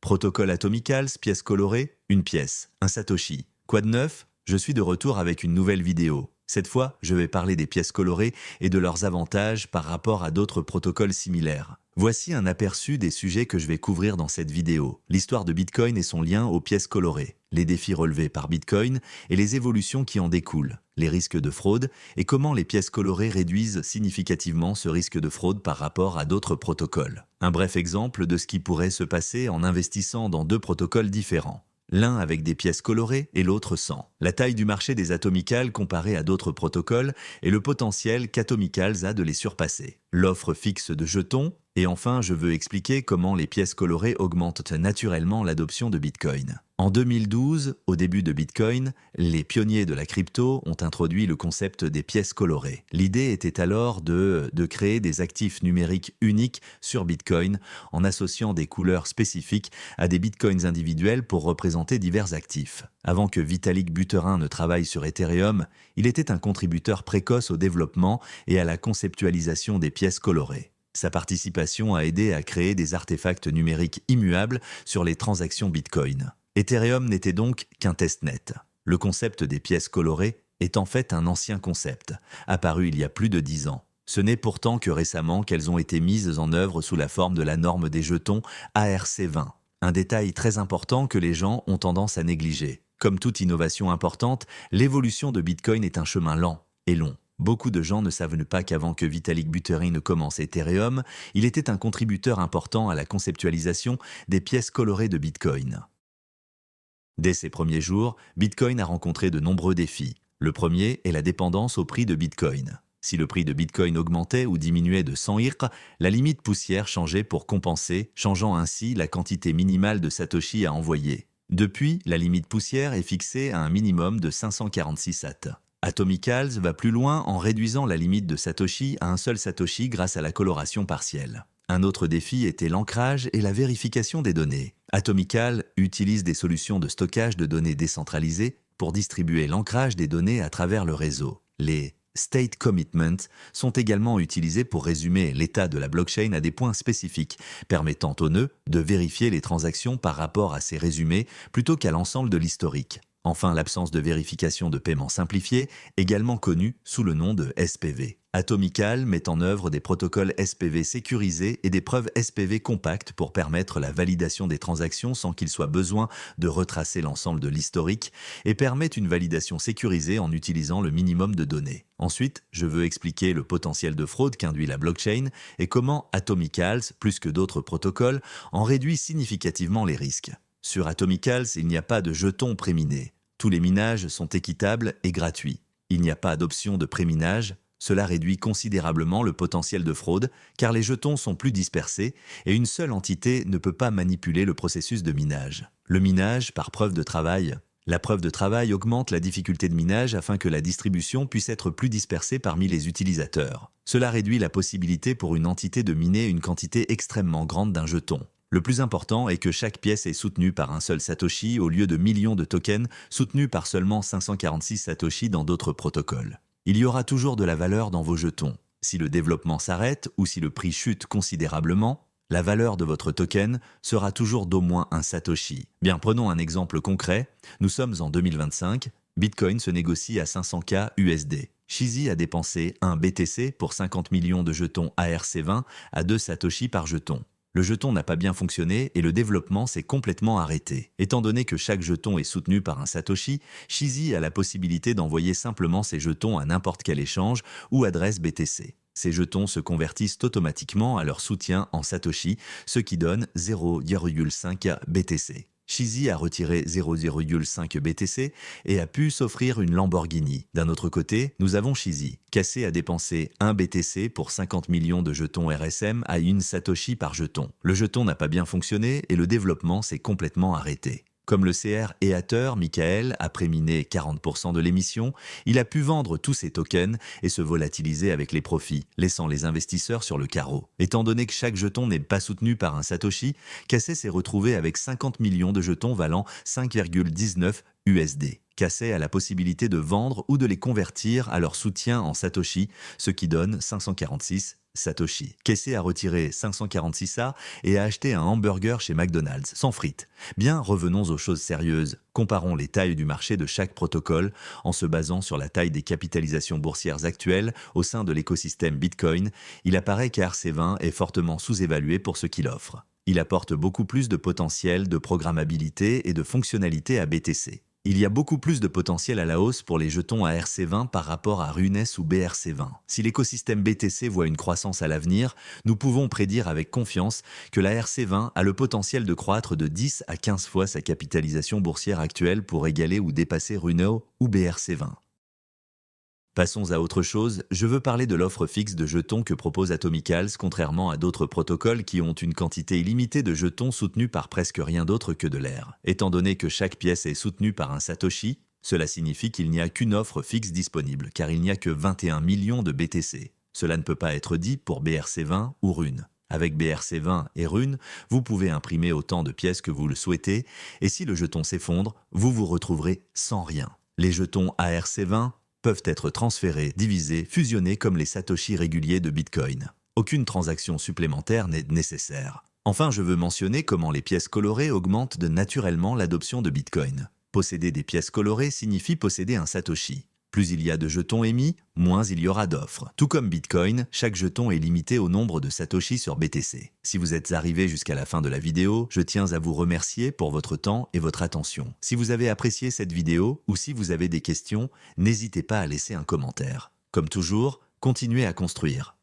Protocole Atomicals, pièce colorée, une pièce, un Satoshi. Quoi de neuf? Je suis de retour avec une nouvelle vidéo. Cette fois, je vais parler des pièces colorées et de leurs avantages par rapport à d'autres protocoles similaires. Voici un aperçu des sujets que je vais couvrir dans cette vidéo. L'histoire de Bitcoin et son lien aux pièces colorées, les défis relevés par Bitcoin et les évolutions qui en découlent, les risques de fraude et comment les pièces colorées réduisent significativement ce risque de fraude par rapport à d'autres protocoles. Un bref exemple de ce qui pourrait se passer en investissant dans deux protocoles différents. L'un avec des pièces colorées et l'autre sans. La taille du marché des atomicals comparé à d'autres protocoles et le potentiel qu'Atomicals a de les surpasser. L'offre fixe de jetons. Et enfin, je veux expliquer comment les pièces colorées augmentent naturellement l'adoption de Bitcoin. En 2012, au début de Bitcoin, les pionniers de la crypto ont introduit le concept des pièces colorées. L'idée était alors de créer des actifs numériques uniques sur Bitcoin en associant des couleurs spécifiques à des Bitcoins individuels pour représenter divers actifs. Avant que Vitalik Buterin ne travaille sur Ethereum, il était un contributeur précoce au développement et à la conceptualisation des pièces colorées. Sa participation a aidé à créer des artefacts numériques immuables sur les transactions Bitcoin. Ethereum n'était donc qu'un testnet. Le concept des pièces colorées est en fait un ancien concept, apparu il y a plus de 10 ans. Ce n'est pourtant que récemment qu'elles ont été mises en œuvre sous la forme de la norme des jetons ARC20. Un détail très important que les gens ont tendance à négliger. Comme toute innovation importante, l'évolution de Bitcoin est un chemin lent et long. Beaucoup de gens ne savent pas qu'avant que Vitalik Buterin ne commence Ethereum, il était un contributeur important à la conceptualisation des pièces colorées de Bitcoin. Dès ses premiers jours, Bitcoin a rencontré de nombreux défis. Le premier est la dépendance au prix de Bitcoin. Si le prix de Bitcoin augmentait ou diminuait de 100 ETH, la limite poussière changeait pour compenser, changeant ainsi la quantité minimale de Satoshi à envoyer. Depuis, la limite poussière est fixée à un minimum de 546 Sats. Atomicals va plus loin en réduisant la limite de Satoshi à un seul Satoshi grâce à la coloration partielle. Un autre défi était l'ancrage et la vérification des données. Atomical utilise des solutions de stockage de données décentralisées pour distribuer l'ancrage des données à travers le réseau. Les State Commitments sont également utilisés pour résumer l'état de la blockchain à des points spécifiques, permettant aux nœuds de vérifier les transactions par rapport à ces résumés plutôt qu'à l'ensemble de l'historique. Enfin, l'absence de vérification de paiement simplifié, également connue sous le nom de SPV. Atomical met en œuvre des protocoles SPV sécurisés et des preuves SPV compactes pour permettre la validation des transactions sans qu'il soit besoin de retracer l'ensemble de l'historique et permet une validation sécurisée en utilisant le minimum de données. Ensuite, je veux expliquer le potentiel de fraude qu'induit la blockchain et comment Atomicals, plus que d'autres protocoles, en réduit significativement les risques. Sur Atomicals, il n'y a pas de jetons préminés. Tous les minages sont équitables et gratuits. Il n'y a pas d'option de préminage. Cela réduit considérablement le potentiel de fraude car les jetons sont plus dispersés et une seule entité ne peut pas manipuler le processus de minage. Le minage par preuve de travail. La preuve de travail augmente la difficulté de minage afin que la distribution puisse être plus dispersée parmi les utilisateurs. Cela réduit la possibilité pour une entité de miner une quantité extrêmement grande d'un jeton. Le plus important est que chaque pièce est soutenue par un seul Satoshi au lieu de millions de tokens soutenus par seulement 546 Satoshi dans d'autres protocoles. Il y aura toujours de la valeur dans vos jetons. Si le développement s'arrête ou si le prix chute considérablement, la valeur de votre token sera toujours d'au moins un Satoshi. Bien, prenons un exemple concret. Nous sommes en 2025. Bitcoin se négocie à 500K USD. Shizzy a dépensé 1 BTC pour 50 millions de jetons ARC20 à 2 Satoshi par jeton. Le jeton n'a pas bien fonctionné et le développement s'est complètement arrêté. Étant donné que chaque jeton est soutenu par un Satoshi, Shizzy a la possibilité d'envoyer simplement ses jetons à n'importe quel échange ou adresse BTC. Ces jetons se convertissent automatiquement à leur soutien en Satoshi, ce qui donne 0,5 BTC. Shizzy a retiré 0,5 BTC et a pu s'offrir une Lamborghini. D'un autre côté, nous avons Shizzy. Cassé a dépensé 1 BTC pour 50 millions de jetons RSM à 1 Satoshi par jeton. Le jeton n'a pas bien fonctionné et le développement s'est complètement arrêté. Comme le CR Ether, Michael a préminé 40% de l'émission, il a pu vendre tous ses tokens et se volatiliser avec les profits, laissant les investisseurs sur le carreau. Étant donné que chaque jeton n'est pas soutenu par un Satoshi, Cassé s'est retrouvé avec 50 millions de jetons valant 5,19 USD. Cassé a la possibilité de vendre ou de les convertir à leur soutien en Satoshi, ce qui donne 546 Satoshi. Casey a retiré 546A et a acheté un hamburger chez McDonald's, sans frites. Bien, revenons aux choses sérieuses. Comparons les tailles du marché de chaque protocole en se basant sur la taille des capitalisations boursières actuelles au sein de l'écosystème Bitcoin. Il apparaît qu'ERC20 est fortement sous-évalué pour ce qu'il offre. Il apporte beaucoup plus de potentiel, de programmabilité et de fonctionnalité à BTC. Il y a beaucoup plus de potentiel à la hausse pour les jetons ARC20 par rapport à Runes ou BRC20. Si l'écosystème BTC voit une croissance à l'avenir, nous pouvons prédire avec confiance que la RC20 a le potentiel de croître de 10 à 15 fois sa capitalisation boursière actuelle pour égaler ou dépasser Runeo ou BRC20. Passons à autre chose, je veux parler de l'offre fixe de jetons que propose Atomicals, contrairement à d'autres protocoles qui ont une quantité illimitée de jetons soutenus par presque rien d'autre que de l'air. Étant donné que chaque pièce est soutenue par un Satoshi, cela signifie qu'il n'y a qu'une offre fixe disponible, car il n'y a que 21 millions de BTC. Cela ne peut pas être dit pour BRC20 ou Rune. Avec BRC20 et Rune, vous pouvez imprimer autant de pièces que vous le souhaitez, et si le jeton s'effondre, vous vous retrouverez sans rien. Les jetons ARC20 peuvent être transférés, divisés, fusionnés comme les satoshi réguliers de Bitcoin. Aucune transaction supplémentaire n'est nécessaire. Enfin, je veux mentionner comment les pièces colorées augmentent naturellement l'adoption de Bitcoin. Posséder des pièces colorées signifie posséder un satoshi. Plus il y a de jetons émis, moins il y aura d'offres. Tout comme Bitcoin, chaque jeton est limité au nombre de Satoshi sur BTC. Si vous êtes arrivé jusqu'à la fin de la vidéo, je tiens à vous remercier pour votre temps et votre attention. Si vous avez apprécié cette vidéo ou si vous avez des questions, n'hésitez pas à laisser un commentaire. Comme toujours, continuez à construire.